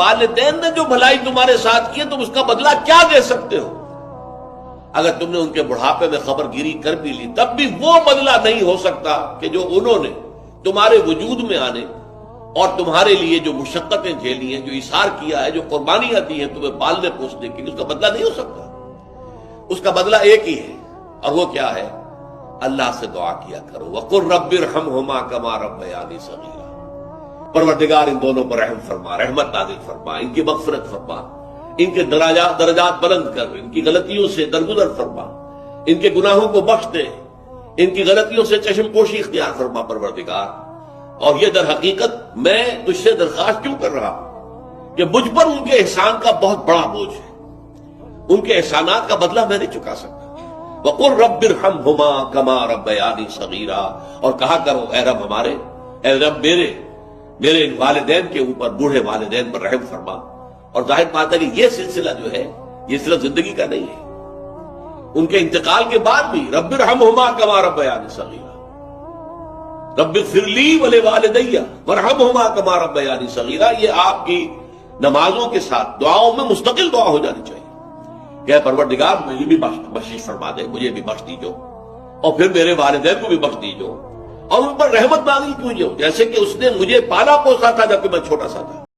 والدین نے جو بھلائی تمہارے ساتھ کی ہے تم اس کا بدلہ کیا دے سکتے ہو؟ اگر تم نے ان کے بڑھاپے میں خبر گیری کر بھی لی تب بھی وہ بدلہ نہیں ہو سکتا کہ جو انہوں نے تمہارے وجود میں آنے اور تمہارے لیے جو مشقتیں جھیلی ہیں، جو اثار کیا ہے، جو قربانیاں دی ہیں تمہیں پالنے پوسنے کی، اس کا بدلہ نہیں ہو سکتا۔ اس کا بدلہ ایک ہی ہے، اور وہ کیا ہے؟ اللہ سے دعا کیا کرو، وَقُلْ رَبِّ ارْحَمْهُمَا كَمَا رَبَّيَانِي صَغِيرًا، پروردگار ان دونوں پر رحم فرما، رحمت نازل فرما، ان کی مغفرت فرما، ان کے درجات بلند کر، ان کی غلطیوں سے درگزر فرما، ان کے گناہوں کو بخش دے، ان کی غلطیوں سے چشم پوشی اختیار فرما پروردگار۔ اور یہ در حقیقت میں تجھ سے درخواست کیوں کر رہا ہوں کہ مجھ پر ان کے احسان کا بہت بڑا بوجھ ہے، ان کے احسانات کا بدلہ میں نہیں چکا سکتا۔ وَقُلْ رَبِّ ارْحَمْهُمَا كَمَا رَبَّيَانِي صَغِيرًا، اور کہا کرو اے رب ہمارے، اے رب میرے ان والدین کے اوپر، بوڑھے والدین پر رحم فرما۔ اور ظاہر بات ہے کہ یہ سلسلہ جو ہے یہ صرف زندگی کا نہیں ہے، ان کے انتقال کے بعد بھی رب ارحمہما کما ربیانی صغیرا، رب اغفر لی ولوالدی وارحمہما کما ربیانی صغیرا، یہ آپ کی نمازوں کے ساتھ دعاؤں میں مستقل دعا ہو جانی چاہیے کہ اے پروردگار مجھے بھی بخشش فرما دے، مجھے بھی بخش دیجو، اور پھر میرے والدین کو بھی بخش دیجو، اور ان پر رحمت نازل کیجو، جیسے کہ اس نے مجھے پالا پوسا تھا جبکہ میں چھوٹا سا تھا۔